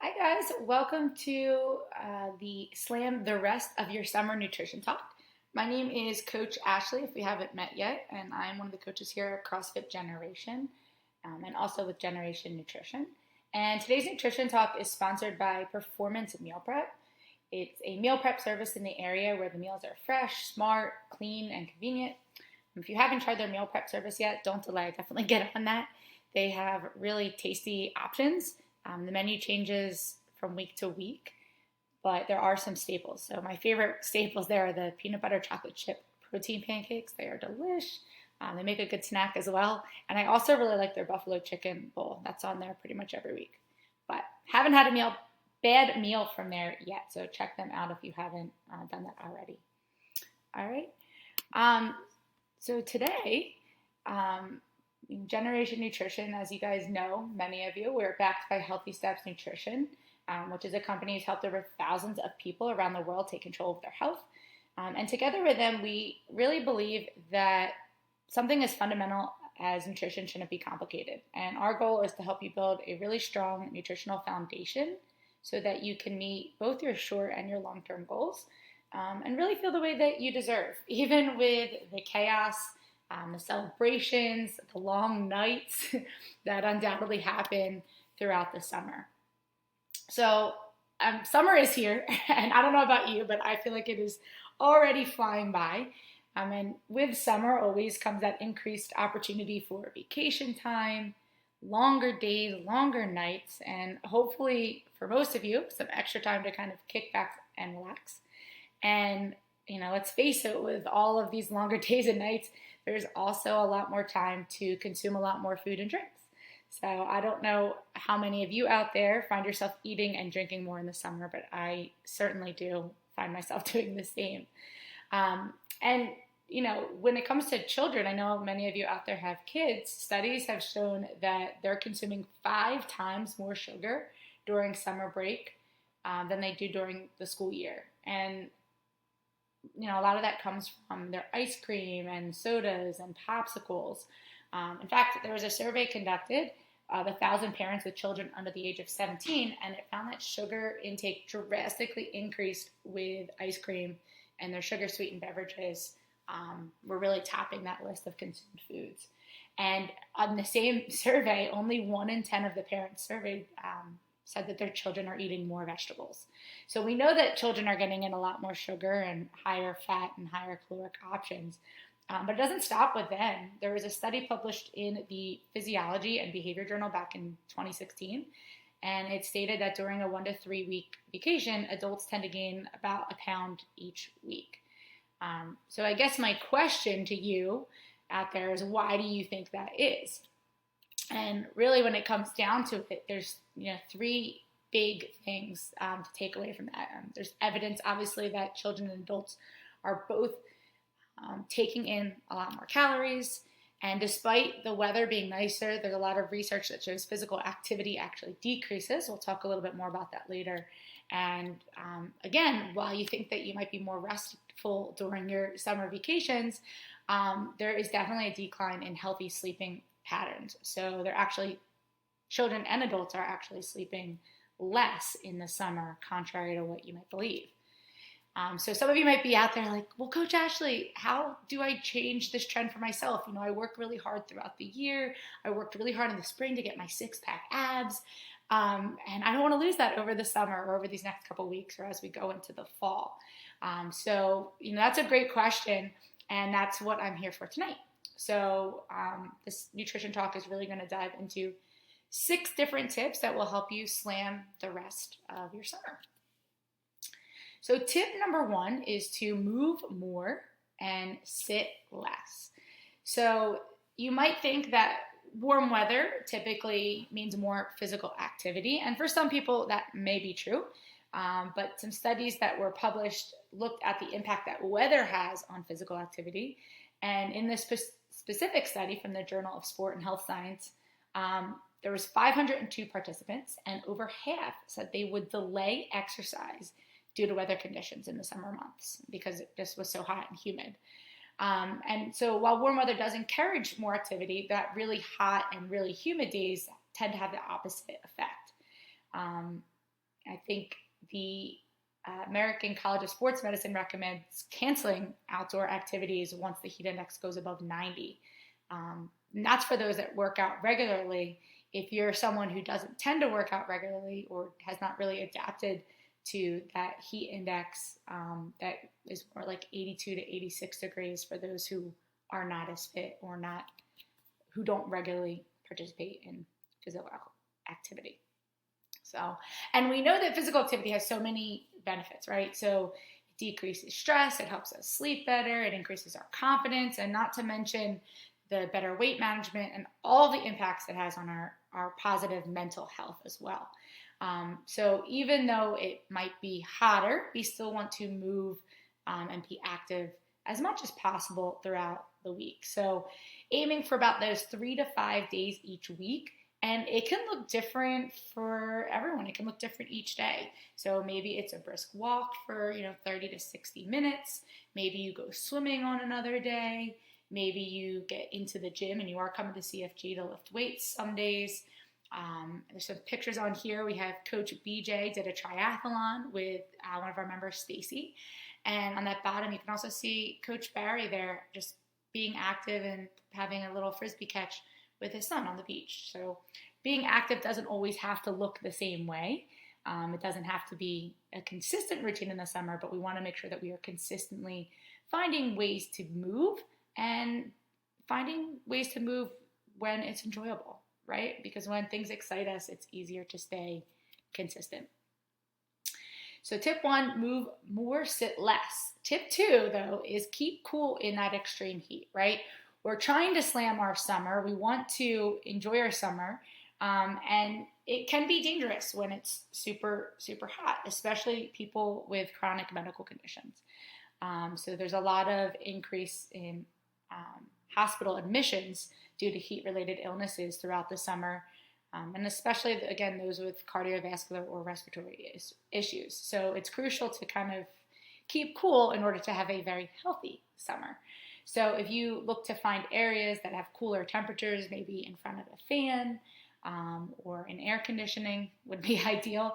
Hi guys, welcome to the Slam the Rest of Your Summer Nutrition Talk. My name is Coach Ashley, if we haven't met yet, and I'm one of the coaches here at CrossFit Generation and also with Generation Nutrition. And today's Nutrition Talk is sponsored by Performance Meal Prep. It's a meal prep service in the area where the meals are fresh, smart, clean, and convenient. If you haven't tried their meal prep service yet, don't delay. Definitely get on that. They have really tasty options. The menu changes from week to week, but there are some staples. So my favorite staples there are the peanut butter chocolate chip protein pancakes. They are delish. They make a good snack as well. And I also really like their buffalo chicken bowl. That's on there pretty much every week. But haven't had a bad meal from there yet. So check them out if you haven't done that already. All right. So today, Generation Nutrition, as you guys know, many of you, we're backed by Healthy Steps Nutrition, which is a company that's helped over thousands of people around the world take control of their health. And together with them, we really believe that something as fundamental as nutrition shouldn't be complicated. And our goal is to help you build a really strong nutritional foundation so that you can meet both your short and your long-term goals and really feel the way that you deserve, even with the chaos, the celebrations, the long nights that undoubtedly happen throughout the summer. So summer is here, and I don't know about you, but I feel like it is already flying by. And with summer always comes that increased opportunity for vacation time, longer days, longer nights, and hopefully for most of you, some extra time to kind of kick back and relax. And let's face it, with all of these longer days and nights, there's also a lot more time to consume a lot more food and drinks. So I don't know how many of you out there find yourself eating and drinking more in the summer, but I certainly do find myself doing the same. And when it comes to children, I know many of you out there have kids. Studies have shown that they're consuming 5 times more sugar during summer break than they do during the school year. And a lot of that comes from their ice cream and sodas and popsicles. In fact, there was a survey conducted of 1,000 parents with children under the age of 17, and it found that sugar intake drastically increased with ice cream, and their sugar-sweetened beverages were really topping that list of consumed foods. And on the same survey, only 1 in 10 of the parents surveyed said that their children are eating more vegetables. So we know that children are getting in a lot more sugar and higher fat and higher caloric options. But it doesn't stop with them. There was a study published in the Physiology and Behavior Journal back in 2016, and it stated that during a 1 to 3 week vacation, adults tend to gain about a pound each week. So I guess my question to you out there is, why do you think that is? And really, when it comes down to it, there's 3 big things to take away from that. There's evidence, obviously, that children and adults are both taking in a lot more calories. And despite the weather being nicer, there's a lot of research that shows physical activity actually decreases. We'll talk a little bit more about that later. And again, while you think that you might be more restful during your summer vacations, there is definitely a decline in healthy sleeping patterns. So children and adults are actually sleeping less in the summer, contrary to what you might believe. So some of you might be out there like, well, Coach Ashley, how do I change this trend for myself? I work really hard throughout the year. I worked really hard in the spring to get my 6-pack abs. And I don't want to lose that over the summer or over these next couple weeks or as we go into the fall. So that's a great question. And that's what I'm here for tonight. So this nutrition talk is really going to dive into 6 different tips that will help you slam the rest of your summer. So tip number 1 is to move more and sit less. So you might think that warm weather typically means more physical activity. And for some people, that may be true. But some studies that were published looked at the impact that weather has on physical activity. And in this specific study from the Journal of Sport and Health Science, there was 502 participants, and over half said they would delay exercise due to weather conditions in the summer months because it just was so hot and humid. And so while warm weather does encourage more activity, that really hot and really humid days tend to have the opposite effect. I think the American College of Sports Medicine recommends canceling outdoor activities once the heat index goes above 90. And that's for those that work out regularly. If you're someone who doesn't tend to work out regularly or has not really adapted to that heat index, that is more like 82 to 86 degrees for those who are not as fit or who don't regularly participate in physical activity. So, and we know that physical activity has so many benefits, right? So it decreases stress, it helps us sleep better, it increases our confidence, and not to mention the better weight management and all the impacts it has on our positive mental health as well. So even though it might be hotter, we still want to move and be active as much as possible throughout the week. So aiming for about those 3 to 5 days each week. And it can look different for everyone. It can look different each day. So maybe it's a brisk walk for 30 to 60 minutes. Maybe you go swimming on another day. Maybe you get into the gym and you are coming to CFG to lift weights some days. There's some pictures on here. We have Coach BJ did a triathlon with one of our members, Stacy. And on that bottom, you can also see Coach Barry there just being active and having a little frisbee catch with his son on the beach. So being active doesn't always have to look the same way. It doesn't have to be a consistent routine in the summer, but we want to make sure that we are consistently finding ways to move and finding ways to move when it's enjoyable, right? Because when things excite us, it's easier to stay consistent. So tip 1, move more, sit less. Tip 2, though, is keep cool in that extreme heat, right? We're trying to slam our summer. We want to enjoy our summer. And it can be dangerous when it's super, super hot, especially people with chronic medical conditions. So there's a lot of increase in hospital admissions due to heat-related illnesses throughout the summer. And especially, again, those with cardiovascular or respiratory issues. So it's crucial to kind of keep cool in order to have a very healthy summer. So if you look to find areas that have cooler temperatures, maybe in front of a fan or in air conditioning would be ideal.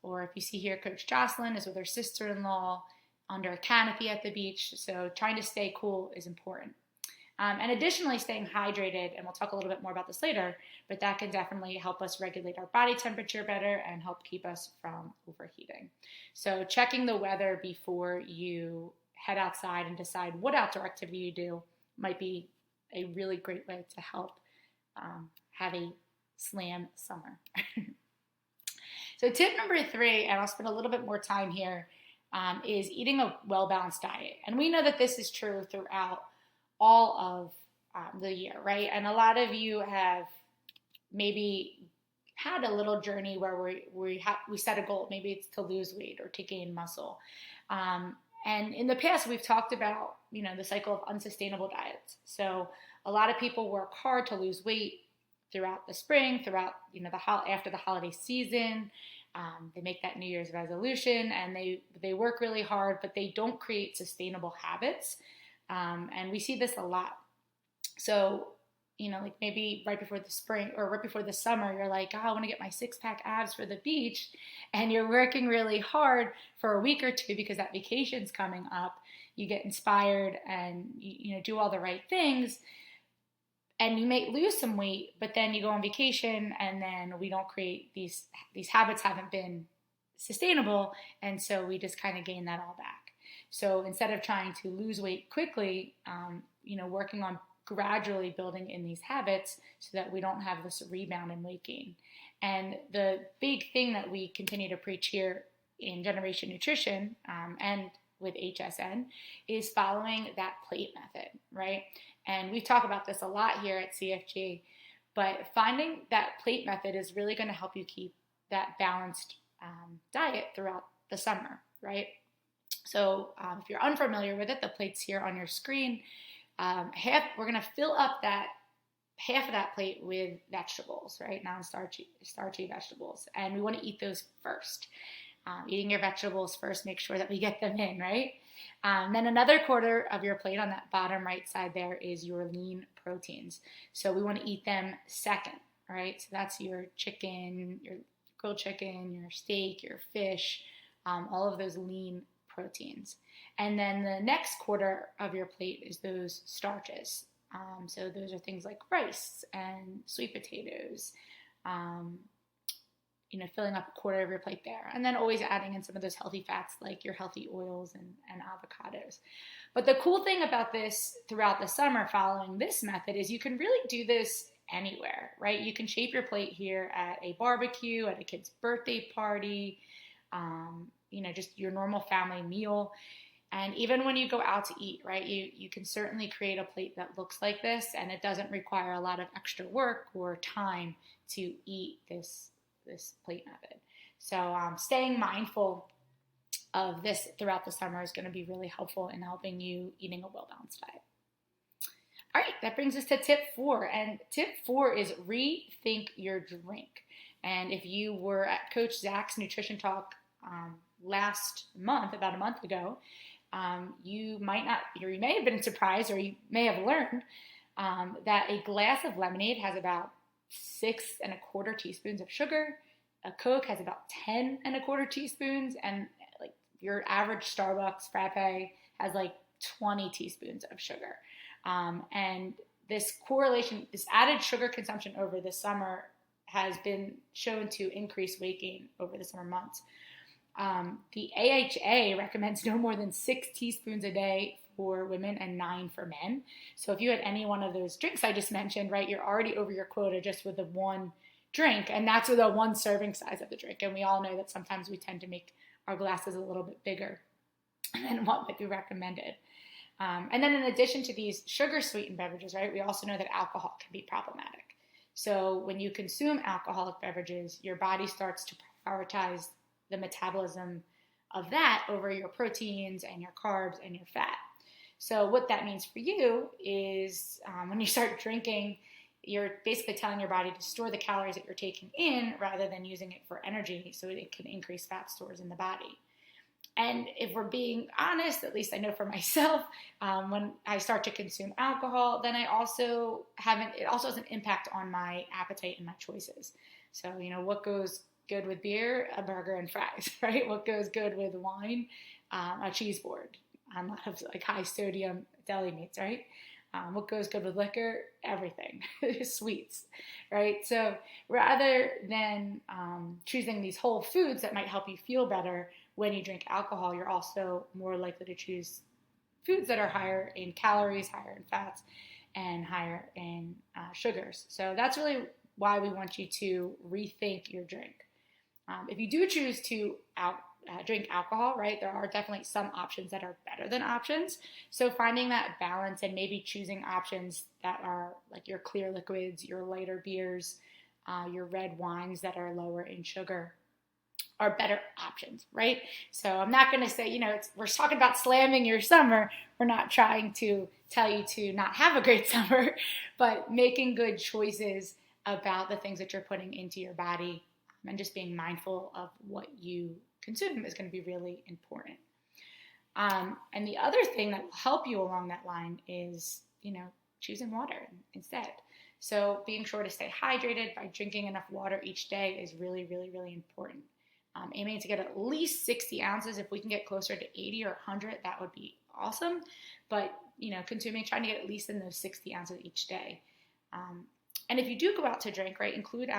Or if you see here, Coach Jocelyn is with her sister-in-law under a canopy at the beach. So trying to stay cool is important. And additionally, staying hydrated, and we'll talk a little bit more about this later, but that can definitely help us regulate our body temperature better and help keep us from overheating. So checking the weather before you head outside and decide what outdoor activity you do might be a really great way to help have a slam summer. So tip number 3, and I'll spend a little bit more time here, is eating a well-balanced diet. And we know that this is true throughout all of the year, right? And a lot of you have maybe had a little journey where we set a goal. Maybe it's to lose weight or to gain muscle. And in the past, we've talked about, the cycle of unsustainable diets. So a lot of people work hard to lose weight throughout the spring, throughout, after the holiday season. They make that New Year's resolution and they work really hard, but they don't create sustainable habits. And we see this a lot. So, like maybe right before the spring or right before the summer, you're like, I want to get my 6-pack abs for the beach. And you're working really hard for a week or two because that vacation's coming up. You get inspired and, do all the right things. And you may lose some weight, but then you go on vacation and then we don't create these habits haven't been sustainable. And so we just kind of gain that all back. So instead of trying to lose weight quickly, working on gradually building in these habits so that we don't have this rebound in weight gain. And the big thing that we continue to preach here in Generation Nutrition and with HSN is following that plate method, right? And we talk about this a lot here at CFG, but finding that plate method is really going to help you keep that balanced diet throughout the summer, right? So if you're unfamiliar with it, the plate's here on your screen. We're going to fill up that half of that plate with vegetables, right? Non-starchy vegetables. And we want to eat those first. Eating your vegetables first, make sure that we get them in, right? Then another quarter of your plate on that bottom right side there is your lean proteins. So we want to eat them second, right? So that's your chicken, your grilled chicken, your steak, your fish, all of those lean proteins. And then the next quarter of your plate is those starches. So those are things like rice and sweet potatoes, um, filling up a quarter of your plate there. And then always adding in some of those healthy fats like your healthy oils and avocados. But the cool thing about this throughout the summer following this method is you can really do this anywhere, right? You can shape your plate here at a barbecue, at a kid's birthday party, just your normal family meal. And even when you go out to eat, right, you can certainly create a plate that looks like this, and it doesn't require a lot of extra work or time to eat this plate method. So staying mindful of this throughout the summer is going to be really helpful in helping you eating a well-balanced diet. All right, that brings us to tip 4. And tip 4 is rethink your drink. And if you were at Coach Zach's Nutrition Talk last month, about a month ago, you may have been surprised, or you may have learned that a glass of lemonade has about 6¼ teaspoons of sugar. A Coke has about 10¼ teaspoons, and like your average Starbucks frappe has like 20 teaspoons of sugar. And this correlation, this added sugar consumption over the summer has been shown to increase weight gain over the summer months. The AHA recommends no more than 6 teaspoons a day for women and 9 for men. So if you had any one of those drinks I just mentioned, right, you're already over your quota just with the one drink, and that's with a 1 serving size of the drink. And we all know that sometimes we tend to make our glasses a little bit bigger than what might be recommended. And then in addition to these sugar-sweetened beverages, right, we also know that alcohol can be problematic. So when you consume alcoholic beverages, your body starts to prioritize the metabolism of that over your proteins and your carbs and your fat. So what that means for you is when you start drinking, you're basically telling your body to store the calories that you're taking in rather than using it for energy, so it can increase fat stores in the body. And if we're being honest, at least I know for myself, when I start to consume alcohol, then it also has an impact on my appetite and my choices. So, what goes good with beer? A burger and fries, right? What goes good with wine? A cheese board on a lot of like high sodium deli meats, right? What goes good with liquor? Everything. Sweets, right? So rather than choosing these whole foods that might help you feel better when you drink alcohol, you're also more likely to choose foods that are higher in calories, higher in fats, and higher in sugars. So that's really why we want you to rethink your drink. If you do choose to drink alcohol, right, there are definitely some options that are better than options. So finding that balance and maybe choosing options that are like your clear liquids, your lighter beers, your red wines that are lower in sugar are better options, right? So I'm not going to say, we're talking about slamming your summer. We're not trying to tell you to not have a great summer, but making good choices about the things that you're putting into your body and just being mindful of what you consume is going to be really important. And the other thing that will help you along that line is, choosing water instead. So being sure to stay hydrated by drinking enough water each day is really, really, really important. Aiming to get at least 60 ounces. If we can get closer to 80 or 100, that would be awesome. But, trying to get at least in those 60 ounces each day. And if you do go out to drink, right, include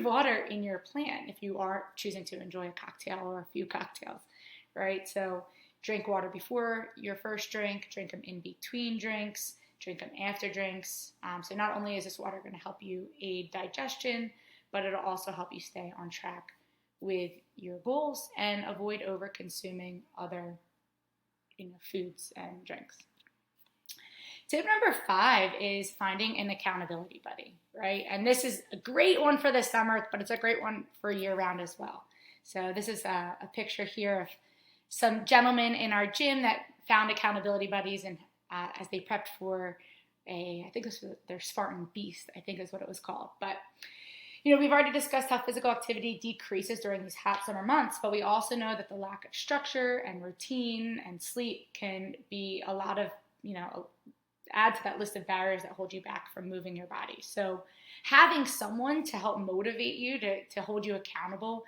water in your plan if you are choosing to enjoy a cocktail or a few cocktails, right? So drink water before your first drink them in between drinks, drink them after drinks. So not only is this water going to help you aid digestion, but it'll also help you stay on track with your goals and avoid over consuming other foods and drinks. Tip number 5 is finding an accountability buddy, right? And this is a great one for the summer, but it's a great one for year round as well. So this is a picture here of some gentlemen in our gym that found accountability buddies, and as they prepped for I think this was their Spartan Beast, I think is what it was called. But we've already discussed how physical activity decreases during these hot summer months, but we also know that the lack of structure and routine and sleep can be a lot of, add to that list of barriers that hold you back from moving your body. So having someone to help motivate you, to hold you accountable,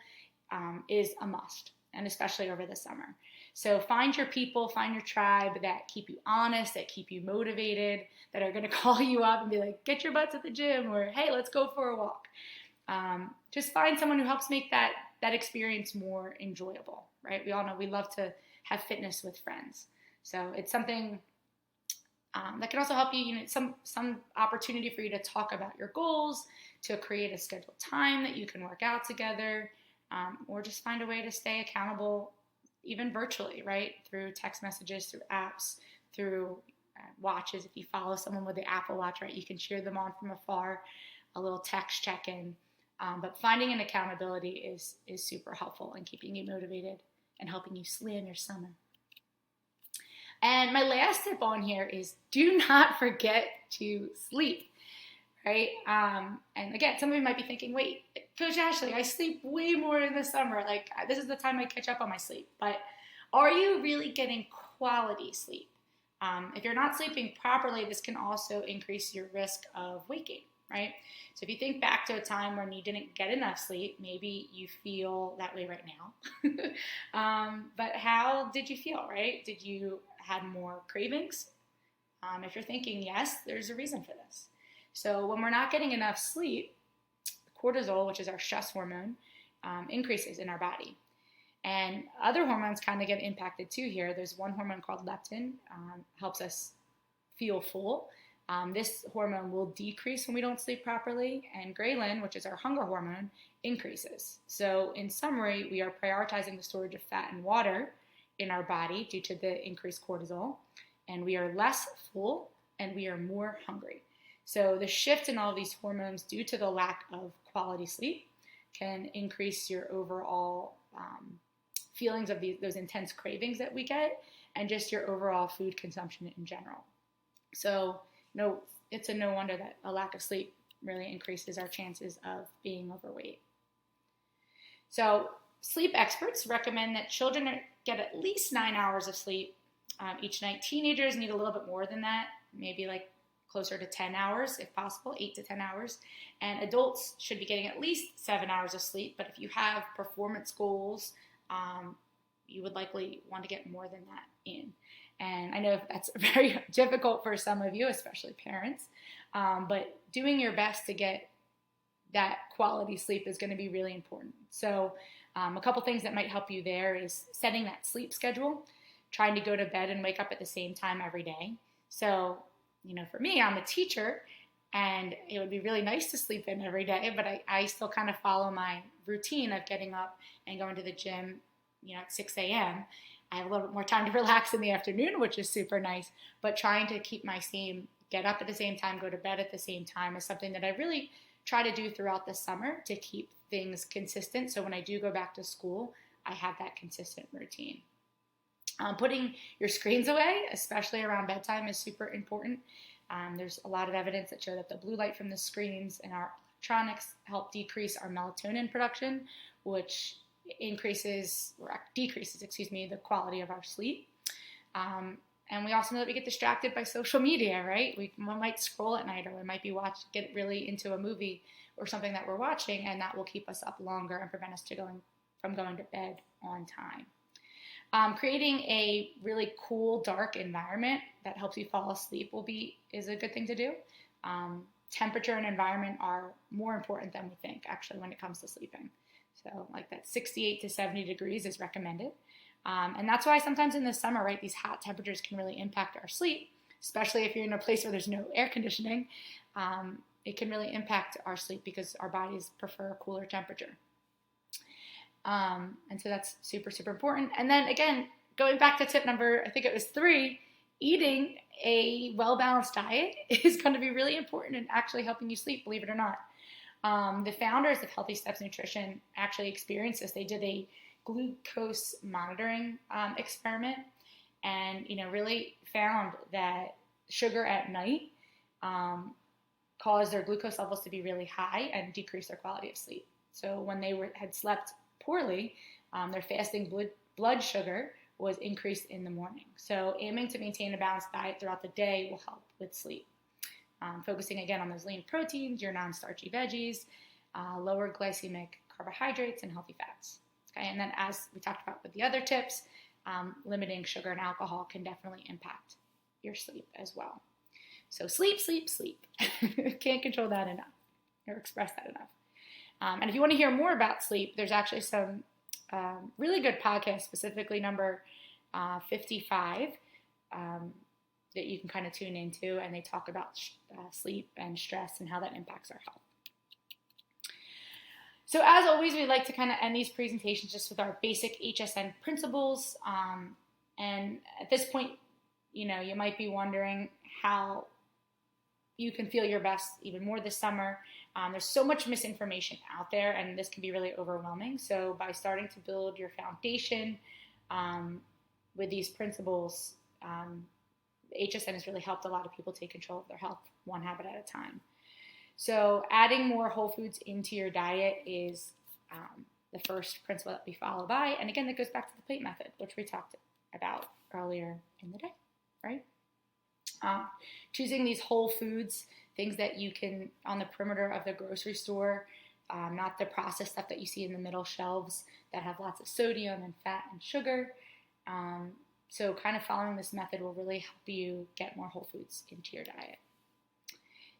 is a must, and especially over the summer. So find your people, find your tribe that keep you honest, that keep you motivated, that are going to call you up and be like, get your butts at the gym, or hey, let's go for a walk. Just find someone who helps make that experience more enjoyable, right? We all know we love to have fitness with friends. So it's something that can also help you, some opportunity for you to talk about your goals, to create a scheduled time that you can work out together, or just find a way to stay accountable, even virtually, right? Through text messages, through apps, through watches. If you follow someone with the Apple Watch, right, you can cheer them on from afar, a little text check-in. But finding an accountability is super helpful in keeping you motivated and helping you slam your summer. And my last tip on here is do not forget to sleep, right? And again, some of you might be thinking, wait, Coach Ashley, I sleep way more in the summer. Like, this is the time I catch up on my sleep. But are you really getting quality sleep? If you're not sleeping properly, this can also increase your risk of weight gain, right? So if you think back to a time when you didn't get enough sleep, maybe you feel that way right now. But how did you feel, right? Did you had more cravings? If you're thinking yes, there's a reason for this. So when we're not getting enough sleep, cortisol, which is our stress hormone, increases in our body. And other hormones kind of get impacted too here. There's one hormone called leptin, helps us feel full. This hormone will decrease when we don't sleep properly, and ghrelin, which is our hunger hormone, increases. So in summary, we are prioritizing the storage of fat and water in our body due to the increased cortisol, and we are less full and we are more hungry. So the shift in all of these hormones due to the lack of quality sleep can increase your overall feelings of those intense cravings that we get, and just your overall food consumption in general. So it's no wonder that a lack of sleep really increases our chances of being overweight. So sleep experts recommend that children get at least 9 hours of sleep each night. Teenagers need a little bit more than that, maybe like closer to 10 hours if possible, 8 to 10 hours. And adults should be getting at least 7 hours of sleep. But if you have performance goals, you would likely want to get more than that in. And I know that's very difficult for some of you, especially parents. But doing your best to get that quality sleep is going to be really important. So a couple things that might help you there is setting that sleep schedule, trying to go to bed and wake up at the same time every day. So, for me, I'm a teacher, and it would be really nice to sleep in every day, but I still kind of follow my routine of getting up and going to the gym, at 6 a.m. I have a little bit more time to relax in the afternoon, which is super nice, but trying to keep my get up at the same time, go to bed at the same time is something that I really try to do throughout the summer to keep things consistent. So when I do go back to school, I have that consistent routine. Putting your screens away, especially around bedtime, is super important. There's a lot of evidence that show that the blue light from the screens and our electronics help decrease our melatonin production, which decreases the quality of our sleep. And we also know that we get distracted by social media, right? We might scroll at night, or we might get really into a movie or something that we're watching, and that will keep us up longer and prevent us from going to bed on time. Creating a really cool, dark environment that helps you fall asleep is a good thing to do. Temperature and environment are more important than we think, actually, when it comes to sleeping. So like that 68 to 70 degrees is recommended. And that's why sometimes in the summer, right, these hot temperatures can really impact our sleep, especially if you're in a place where there's no air conditioning. It can really impact our sleep because our bodies prefer a cooler temperature. And so that's super, super important. And then again, going back to tip number, I think it was 3, eating a well-balanced diet is going to be really important in actually helping you sleep, believe it or not. The founders of Healthy Steps Nutrition actually experienced this. They did a glucose monitoring experiment, and really found that sugar at night caused their glucose levels to be really high and decrease their quality of sleep. So when they had slept poorly, their fasting blood sugar was increased in the morning. So aiming to maintain a balanced diet throughout the day will help with sleep. Focusing again on those lean proteins, your non-starchy veggies, lower glycemic carbohydrates, and healthy fats. Okay, and then as we talked about with the other tips, limiting sugar and alcohol can definitely impact your sleep as well. So sleep, sleep, sleep. Can't control that enough or express that enough. And if you want to hear more about sleep, there's actually some really good podcasts, specifically number 55, that you can kind of tune into, and they talk about sleep and stress and how that impacts our health. So as always, we like to kind of end these presentations just with our basic HSN principles. And at this point, you might be wondering how you can feel your best even more this summer. There's so much misinformation out there, and this can be really overwhelming. So by starting to build your foundation with these principles, HSN has really helped a lot of people take control of their health one habit at a time. So adding more whole foods into your diet is the first principle that we follow by. And again, that goes back to the plate method, which we talked about earlier in the day, right? Choosing these whole foods, things that you can on the perimeter of the grocery store, not the processed stuff that you see in the middle shelves that have lots of sodium and fat and sugar. So kind of following this method will really help you get more whole foods into your diet.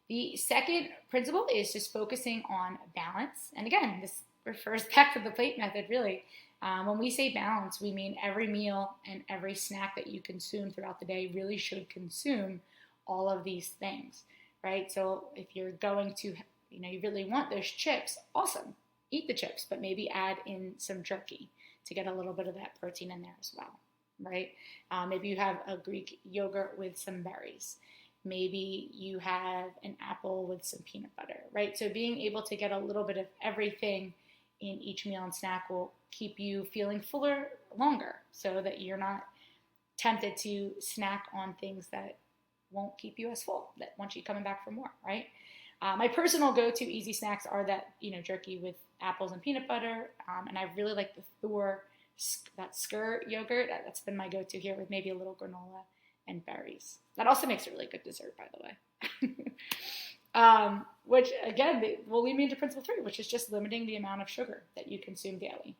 The second principle is just focusing on balance. And again, this refers back to the plate method, really. When we say balance, we mean every meal and every snack that you consume throughout the day really should consume all of these things, right? So if you're going to, you really want those chips, awesome. Eat the chips, but maybe add in some jerky to get a little bit of that protein in there as well, right? Maybe you have a Greek yogurt with some berries. Maybe you have an apple with some peanut butter, right? So being able to get a little bit of everything in each meal and snack will keep you feeling fuller longer, so that you're not tempted to snack on things that won't keep you as full, that want you coming back for more, right? My personal go-to easy snacks are that, jerky with apples and peanut butter, and I really like the Thor, that Skyr yogurt. That's been my go-to here, with maybe a little granola and berries. That also makes a really good dessert, by the way. Which, again, will lead me into principle 3, which is just limiting the amount of sugar that you consume daily.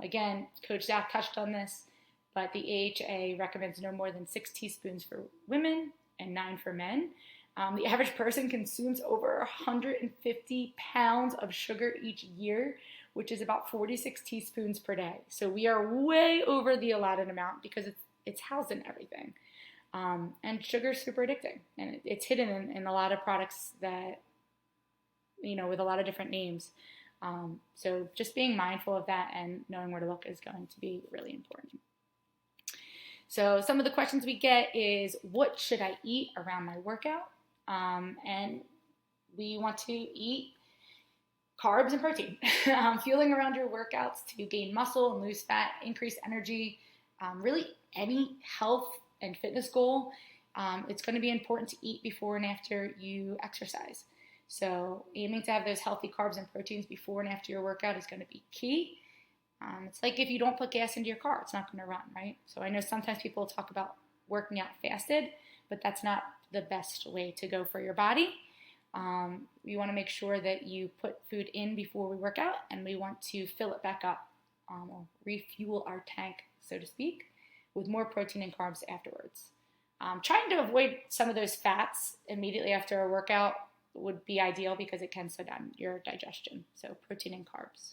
Again, Coach Zach touched on this, but the AHA recommends no more than 6 teaspoons for women and 9 for men. The average person consumes over 150 pounds of sugar each year, which is about 46 teaspoons per day. So we are way over the allotted amount because it's housed in everything. And sugar is super addicting, and it's hidden in a lot of products that, with a lot of different names. So just being mindful of that and knowing where to look is going to be really important. So some of the questions we get is, what should I eat around my workout? And we want to eat carbs and protein. Fueling around your workouts to gain muscle and lose fat, increase energy, really any health and fitness goal, it's going to be important to eat before and after you exercise. So aiming to have those healthy carbs and proteins before and after your workout is going to be key. It's like if you don't put gas into your car, it's not going to run, right? So I know sometimes people talk about working out fasted, but that's not the best way to go for your body. We want to make sure that you put food in before we work out, and we want to fill it back up, or refuel our tank, so to speak, with more protein and carbs afterwards. Trying to avoid some of those fats immediately after a workout would be ideal because it can slow down your digestion. So protein and carbs.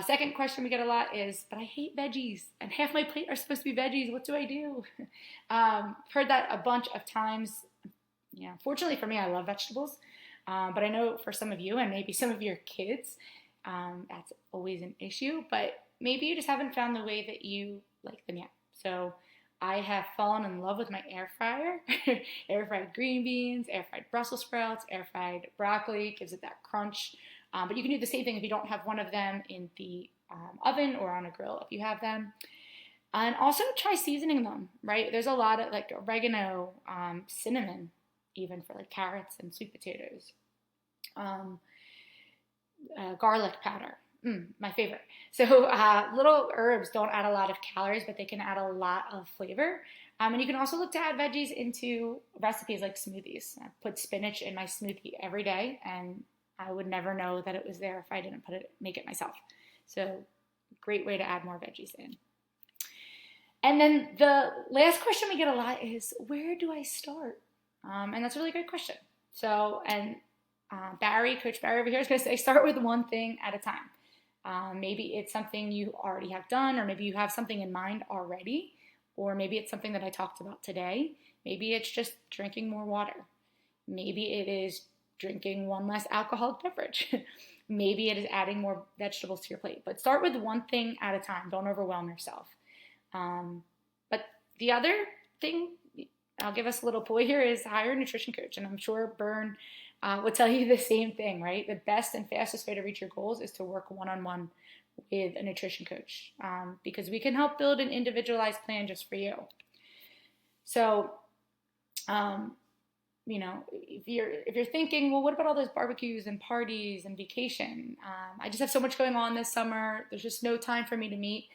Second question we get a lot is, but I hate veggies and half my plate are supposed to be veggies. What do I do? Heard that a bunch of times. Yeah, fortunately for me, I love vegetables. But I know for some of you and maybe some of your kids, that's always an issue. But maybe you just haven't found the way that you like them yet. So I have fallen in love with my air fryer. Air fried green beans, air fried Brussels sprouts, air fried broccoli, gives it that crunch. But you can do the same thing if you don't have one of them in the oven or on a grill if you have them. And also try seasoning them, right? There's a lot of like oregano, cinnamon, even for like carrots and sweet potatoes. Garlic powder. My favorite. So little herbs don't add a lot of calories, but they can add a lot of flavor. And you can also look to add veggies into recipes like smoothies. I put spinach in my smoothie every day, and I would never know that it was there if I didn't make it myself. So great way to add more veggies in. And then the last question we get a lot is, where do I start? And that's a really great question. So, and Coach Barry over here is going to say, start with one thing at a time. Maybe it's something you already have done, or maybe you have something in mind already, or maybe it's something that I talked about today. Maybe it's just drinking more water. Maybe it is drinking one less alcoholic beverage. Maybe it is adding more vegetables to your plate. But start with one thing at a time. Don't overwhelm yourself. But the other thing, I'll give us a little ploy here, is hire a nutrition coach. And I'm sure Bern would tell you the same thing, right? The best and fastest way to reach your goals is to work one-on-one with a nutrition coach, because we can help build an individualized plan just for you. So, if you're thinking, well, what about all those barbecues and parties and vacation? I just have so much going on this summer. There's just no time for me to meet.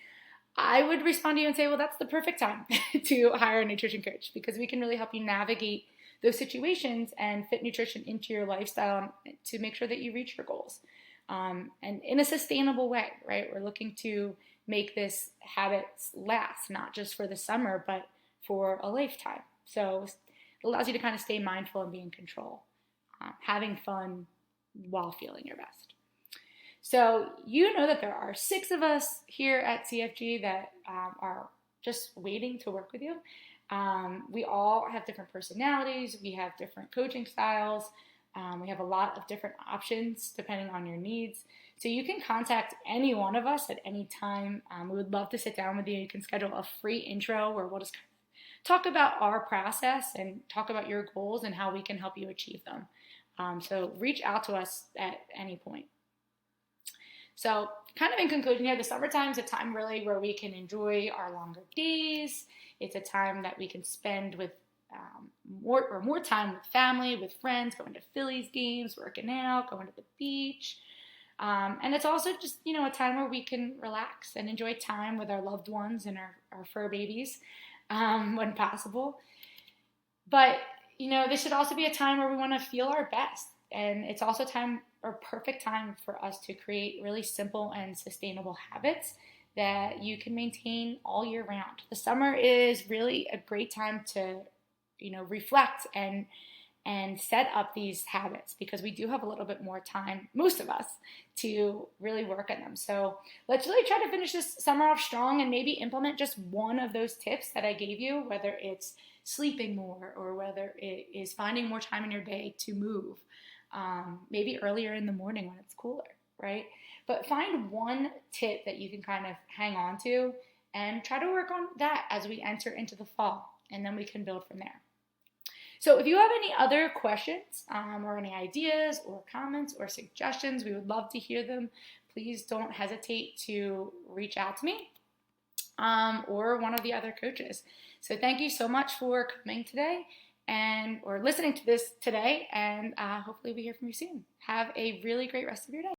I would respond to you and say, well, that's the perfect time to hire a nutrition coach, because we can really help you navigate those situations and fit nutrition into your lifestyle to make sure that you reach your goals. And in a sustainable way, right? We're looking to make this habits last, not just for the summer, but for a lifetime. So it allows you to kind of stay mindful and be in control, having fun while feeling your best. So you know that there are 6 of us here at CFG that are just waiting to work with you. We all have different personalities. We have different coaching styles. We have a lot of different options depending on your needs. So you can contact any one of us at any time. We would love to sit down with you. You can schedule a free intro where we'll just talk about our process and talk about your goals and how we can help you achieve them. So reach out to us at any point. So kind of in conclusion here, the summertime is a time really where we can enjoy our longer days. It's a time that we can spend with more time with family, with friends, going to Phillies games, working out, going to the beach. And it's also just, a time where we can relax and enjoy time with our loved ones and our fur babies when possible. But, this should also be a time where we want to feel our best. And it's also perfect time for us to create really simple and sustainable habits that you can maintain all year round. The summer is really a great time to, reflect and set up these habits, because we do have a little bit more time, most of us, to really work on them. So let's really try to finish this summer off strong and maybe implement just one of those tips that I gave you, whether it's sleeping more or whether it is finding more time in your day to move. Maybe earlier in the morning when it's cooler, right? But find one tip that you can kind of hang on to and try to work on that as we enter into the fall, and then we can build from there. So if you have any other questions or any ideas or comments or suggestions, we would love to hear them. Please don't hesitate to reach out to me or one of the other coaches. So thank you so much for coming today or listening to this today, and hopefully we hear from you soon. Have a really great rest of your day.